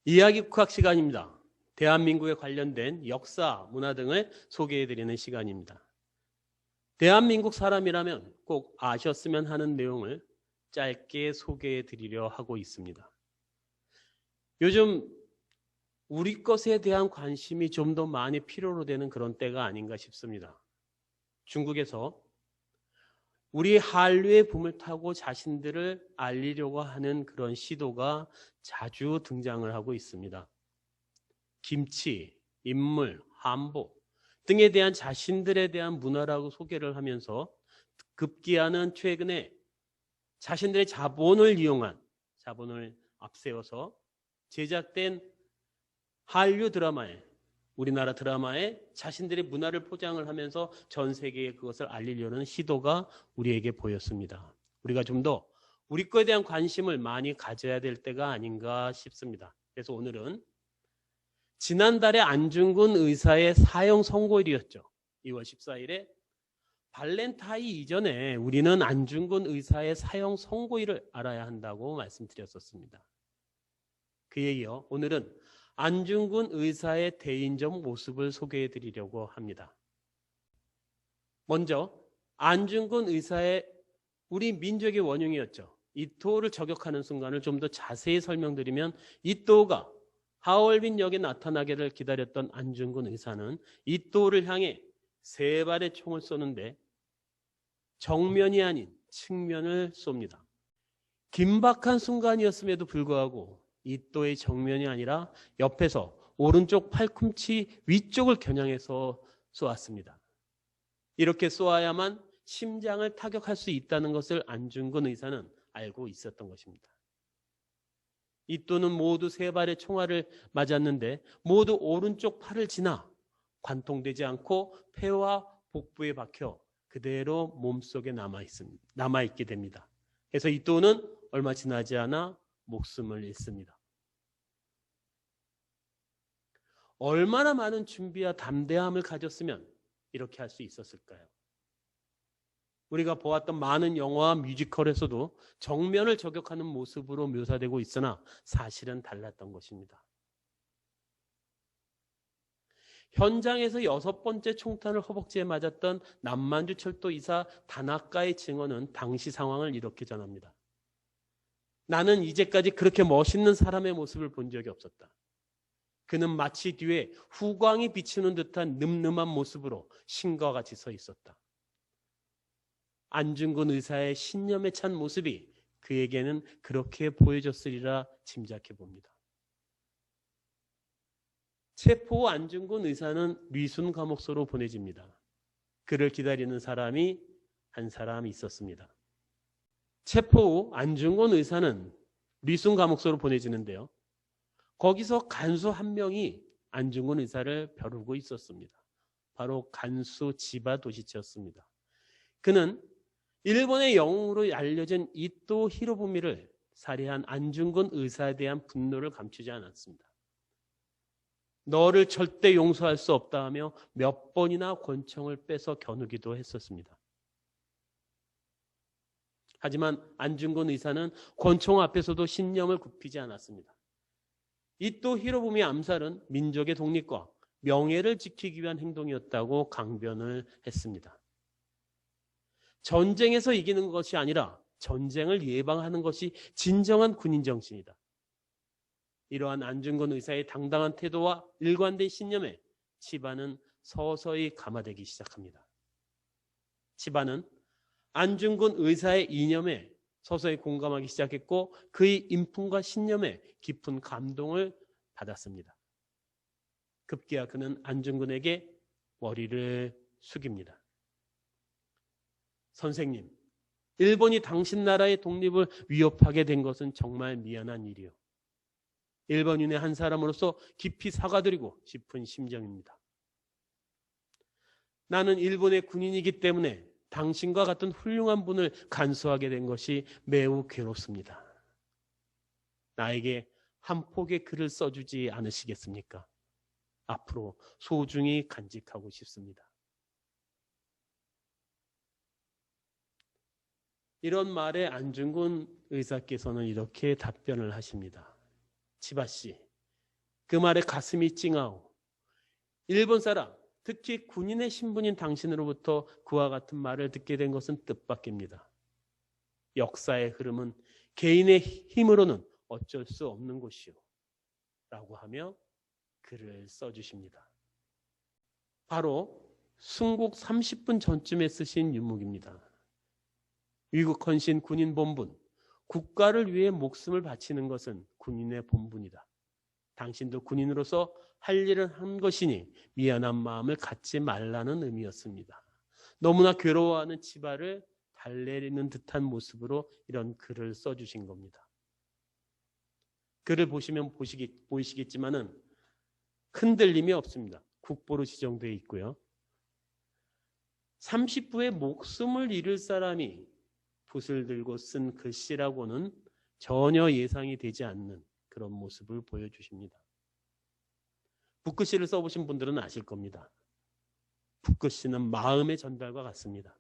이야기국학 시간입니다. 대한민국에 관련된 역사, 문화 등을 소개해드리는 시간입니다. 대한민국 사람이라면 꼭 아셨으면 하는 내용을 짧게 소개해드리려 하고 있습니다. 요즘 우리 것에 대한 관심이 좀 더 많이 필요로 되는 그런 때가 아닌가 싶습니다. 중국에서 우리 한류의 붐을 타고 자신들을 알리려고 하는 그런 시도가 자주 등장을 하고 있습니다. 김치, 인물, 한복 등에 대한 자신들에 대한 문화라고 소개를 하면서 급기야는 최근에 자신들의 자본을 이용한 자본을 앞세워서 제작된 한류 드라마에 우리나라 드라마에 자신들의 문화를 포장을 하면서 전 세계에 그것을 알리려는 시도가 우리에게 보였습니다. 우리가 좀 더 우리 거에 대한 관심을 많이 가져야 될 때가 아닌가 싶습니다. 그래서 오늘은 지난달에 안중근 의사의 사형 선고일이었죠. 2월 14일에 발렌타인 이전에 우리는 안중근 의사의 사형 선고일을 알아야 한다고 말씀드렸었습니다. 그에 이어 오늘은 안중근 의사의 대인적 모습을 소개해 드리려고 합니다. 먼저 안중근 의사의 우리 민족의 원흉이었죠. 이토를 저격하는 순간을 좀 더 자세히 설명드리면 이토가 하얼빈 역에 나타나기를 기다렸던 안중근 의사는 이토를 향해 3발의 총을 쏘는데 정면이 아닌 측면을 쏩니다. 긴박한 순간이었음에도 불구하고 이토의 정면이 아니라 옆에서 오른쪽 팔꿈치 위쪽을 겨냥해서 쏘았습니다. 이렇게 쏘아야만 심장을 타격할 수 있다는 것을 안중근 의사는 알고 있었던 것입니다. 이토는 모두 3발의 총알을 맞았는데 모두 오른쪽 팔을 지나 관통되지 않고 폐와 복부에 박혀 그대로 몸속에 남아있게 됩니다. 그래서 이토는 얼마 지나지 않아 목숨을 잃습니다. 얼마나 많은 준비와 담대함을 가졌으면 이렇게 할 수 있었을까요? 우리가 보았던 많은 영화와 뮤지컬에서도 정면을 저격하는 모습으로 묘사되고 있으나 사실은 달랐던 것입니다. 현장에서 6번째 총탄을 허벅지에 맞았던 남만주 철도 이사 다나카의 증언은 당시 상황을 이렇게 전합니다. 나는 이제까지 그렇게 멋있는 사람의 모습을 본 적이 없었다. 그는 마치 뒤에 후광이 비치는 듯한 늠름한 모습으로 신과 같이 서 있었다. 안중근 의사의 신념에 찬 모습이 그에게는 그렇게 보여졌으리라 짐작해 봅니다. 체포 후 안중근 의사는 리순 감옥소로 보내집니다. 그를 기다리는 사람이 한 사람 있었습니다. 체포 후 안중근 의사는 리순 감옥소로 보내지는데요. 거기서 간수 한 명이 안중근 의사를 벼르고 있었습니다. 바로 간수 지바 도시치였습니다. 그는 일본의 영웅으로 알려진 이토 히로부미를 살해한 안중근 의사에 대한 분노를 감추지 않았습니다. 너를 절대 용서할 수 없다 하며 몇 번이나 권총을 빼서 겨누기도 했었습니다. 하지만 안중근 의사는 권총 앞에서도 신념을 굽히지 않았습니다. 이토 히로부미 암살은 민족의 독립과 명예를 지키기 위한 행동이었다고 강변을 했습니다. 전쟁에서 이기는 것이 아니라 전쟁을 예방하는 것이 진정한 군인 정신이다. 이러한 안중근 의사의 당당한 태도와 일관된 신념에 치바는 서서히 감화되기 시작합니다. 치바는 안중근 의사의 이념에 서서히 공감하기 시작했고 그의 인품과 신념에 깊은 감동을 받았습니다. 급기야 그는 안중근에게 머리를 숙입니다. 선생님, 일본이 당신 나라의 독립을 위협하게 된 것은 정말 미안한 일이요. 일본인의 한 사람으로서 깊이 사과드리고 싶은 심정입니다. 나는 일본의 군인이기 때문에 당신과 같은 훌륭한 분을 간수하게 된 것이 매우 괴롭습니다. 나에게 한 폭의 글을 써주지 않으시겠습니까? 앞으로 소중히 간직하고 싶습니다. 이런 말에 안중근 의사께서는 이렇게 답변을 하십니다. 치바 씨, 그 말에 가슴이 찡하오. 일본 사람, 특히 군인의 신분인 당신으로부터 그와 같은 말을 듣게 된 것은 뜻밖입니다. 역사의 흐름은 개인의 힘으로는 어쩔 수 없는 것이오. 라고 하며 글을 써주십니다. 바로 순국 30분 전쯤에 쓰신 유목입니다. 위국 헌신 군인 본분, 국가를 위해 목숨을 바치는 것은 군인의 본분이다. 당신도 군인으로서 할 일은 한 것이니 미안한 마음을 갖지 말라는 의미였습니다. 너무나 괴로워하는 치바를 달래리는 듯한 모습으로 이런 글을 써주신 겁니다. 글을 보시면 보이시겠지만은 흔들림이 없습니다. 국보로 지정되어 있고요. 30부의 목숨을 잃을 사람이 붓을 들고 쓴 글씨라고는 전혀 예상이 되지 않는 그런 모습을 보여주십니다. 붓글씨를 써보신 분들은 아실 겁니다. 붓글씨는 마음의 전달과 같습니다.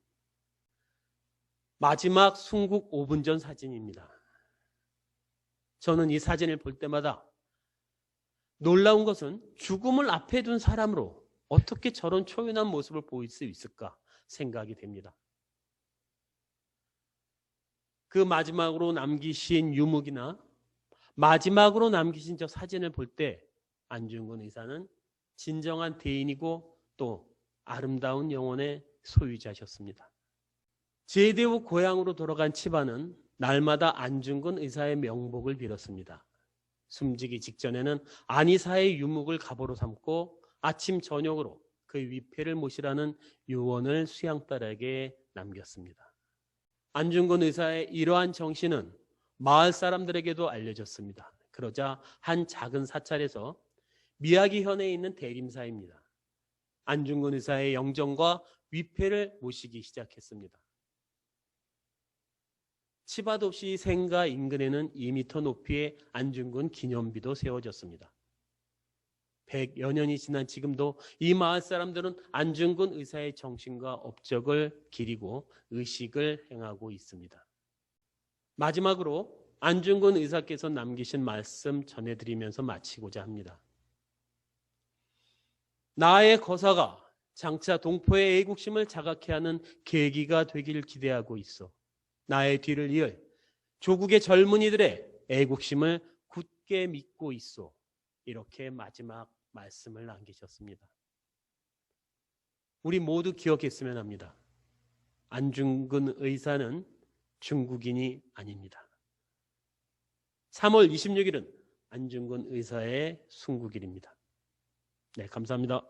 마지막 순국 5분 전 사진입니다. 저는 이 사진을 볼 때마다 놀라운 것은 죽음을 앞에 둔 사람으로 어떻게 저런 초연한 모습을 보일 수 있을까 생각이 됩니다. 그 마지막으로 남기신 유목이나 마지막으로 남기신 저 사진을 볼 때 안중근 의사는 진정한 대인이고 또 아름다운 영혼의 소유자셨습니다. 제대 후 고향으로 돌아간 치바는 날마다 안중근 의사의 명복을 빌었습니다. 숨지기 직전에는 안의사의 유목을 가보로 삼고 아침 저녁으로 그 위패를 모시라는 유언을 수양딸에게 남겼습니다. 안중근 의사의 이러한 정신은 마을 사람들에게도 알려졌습니다. 그러자 한 작은 사찰에서 미야기현에 있는 대림사입니다. 안중근 의사의 영정과 위패를 모시기 시작했습니다. 치바도시 생가 인근에는 2m 높이의 안중근 기념비도 세워졌습니다. 100여 년이 지난 지금도 이 마을 사람들은 안중근 의사의 정신과 업적을 기리고 의식을 행하고 있습니다. 마지막으로 안중근 의사께서 남기신 말씀 전해드리면서 마치고자 합니다. 나의 거사가 장차 동포의 애국심을 자각케 하는 계기가 되길 기대하고 있어 나의 뒤를 이을 조국의 젊은이들의 애국심을 굳게 믿고 있어. 이렇게 마지막 말씀을 남기셨습니다. 우리 모두 기억했으면 합니다. 안중근 의사는 중국인이 아닙니다. 3월 26일은 안중근 의사의 순국일입니다. 네, 감사합니다.